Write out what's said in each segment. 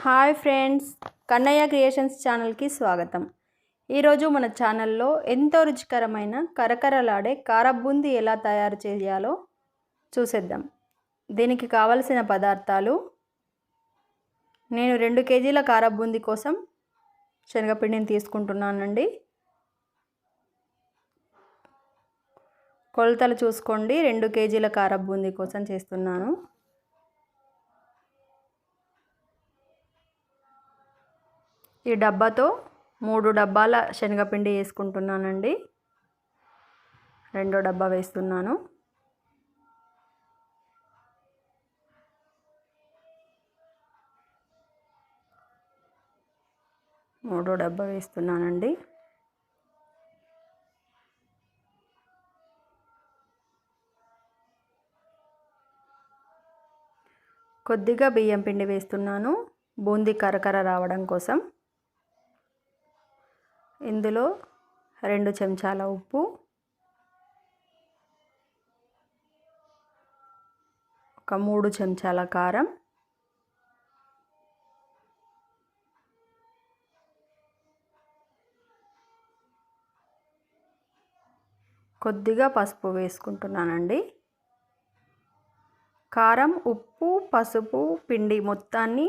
Hi friends, Kannayya creations ఛానల్కి స్వాగతం. ఈరోజు మన ఛానల్లో ఎంతో రుచికరమైన కరకరలాడే కారబూందీ ఎలా తయారు చేయాలో చూసేద్దాం. దీనికి కావలసిన పదార్థాలు: నేను 2 కేజీల కారబూందీ కోసం శనగపిండిని తీసుకుంటున్నానండి. కొలతలు చూసుకోండి. 2 కేజీల కారబూందీ కోసం చేస్తున్నాను. ఈ డబ్బాతో 3 డబ్బాల శనగపిండి వేసుకుంటున్నానండి. రెండో డబ్బా వేస్తున్నాను. మూడో డబ్బా వేస్తున్నానండి. కొద్దిగా బియ్యం పిండి వేస్తున్నాను, బూందీ కరకర రావడం కోసం. ఇందులో 2 చెంచాల ఉప్పు, ఒక 3 చెంచాల కారం, కొద్దిగా పసుపు వేసుకుంటున్నానండి. కారం, ఉప్పు, పసుపు, పిండి మొత్తాన్ని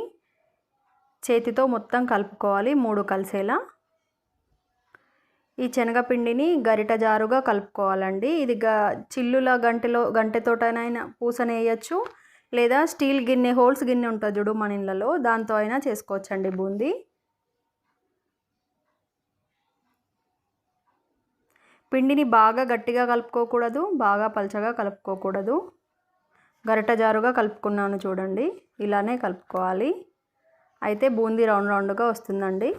చేతితో మొత్తం కలుపుకోవాలి, 3 కలిసేలా. ఈ శనగపిండిని గరిట జారుగా కలుపుకోవాలండి. ఇది చిల్లుల గంటెతోటైనా పూసనేయచ్చు, లేదా స్టీల్ గిన్నె, హోల్స్ గిన్నె ఉంటుంది చూడు మన ఇళ్ళలో, దాంతో అయినా చేసుకోవచ్చండి బూందీ. పిండిని బాగా గట్టిగా కలుపుకోకూడదు, బాగా పలచగా కలుపుకోకూడదు. గరిట జారుగా కలుపుకున్నాను చూడండి, ఇలానే కలుపుకోవాలి. అయితే బూందీ రౌండ్ రౌండ్గా వస్తుందండి.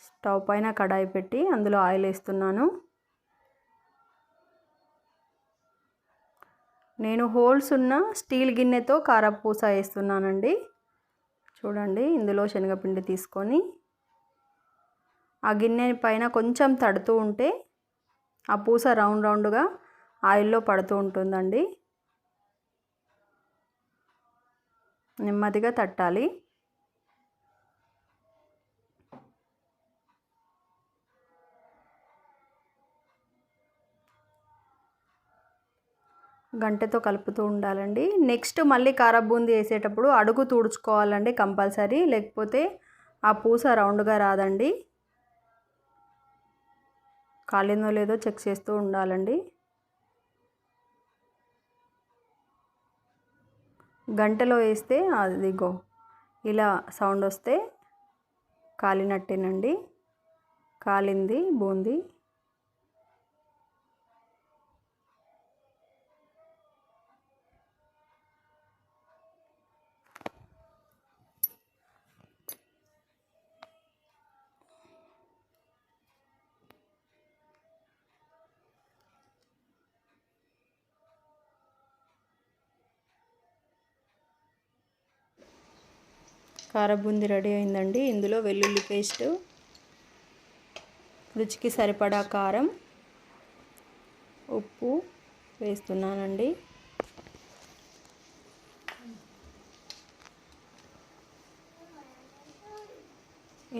స్టవ్ పైన కడాయి పెట్టి అందులో ఆయిల్ వేస్తున్నాను. నేను హోల్స్ ఉన్న స్టీల్ గిన్నెతో కారపూస వేస్తున్నానండి. చూడండి, ఇందులో శనగపిండి తీసుకొని ఆ గిన్నె పైన కొంచెం తడుతూ ఉంటే ఆ పూస రౌండ్ రౌండ్గా ఆయిల్లో పడుతూ ఉంటుందండి. నెమ్మదిగా తట్టాలి. గంటెతో కలుపుతూ ఉండాలండి. నెక్స్ట్ మళ్ళీ కారబూందీ వేసేటప్పుడు అడుగు తుడుచుకోవాలండి కంపల్సరీ, లేకపోతే ఆ పూస రౌండ్గా రాదండి. కాలిందో లేదో చెక్ చేస్తూ ఉండాలండి. గంటలో వేస్తే అదిగో ఇలా సౌండ్ వస్తే కాలినట్టేనండి. కాలింది బూందీ. కారబూందీ రెడీ అయిందండి. ఇందులో వెల్లుల్లి పేస్ట్, రుచికి సరిపడా కారం, ఉప్పు వేస్తున్నానండి.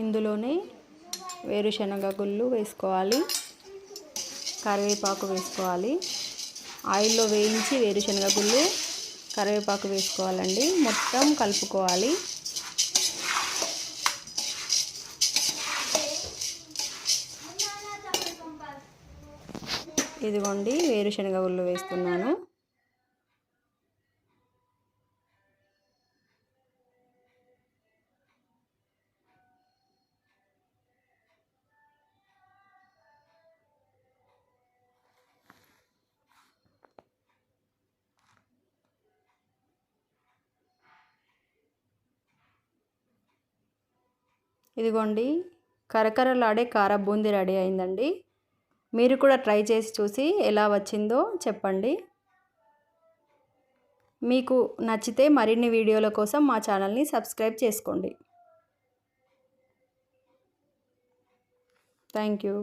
ఇందులోనే వేరుశనగ గుళ్ళు వేసుకోవాలి, కరివేపాకు వేసుకోవాలి. ఆయిల్లో వేయించి వేరుశనగ గుళ్ళు, కరివేపాకు వేసుకోవాలండి. మొత్తం కలుపుకోవాలి. ఇదిగోండి, వేరుశనగ గుళ్ళు వేస్తున్నాను. ఇదిగోండి, కరకరలాడే కారబూందీ రెడీ అయిందండి. మీరు కూడా ట్రై చేసి చూసి ఎలా వచ్చిందో చెప్పండి. మీకు నచ్చితే మరిన్ని వీడియోల కోసం మా ఛానల్ని సబ్స్క్రైబ్ చేసుకోండి. Thank you.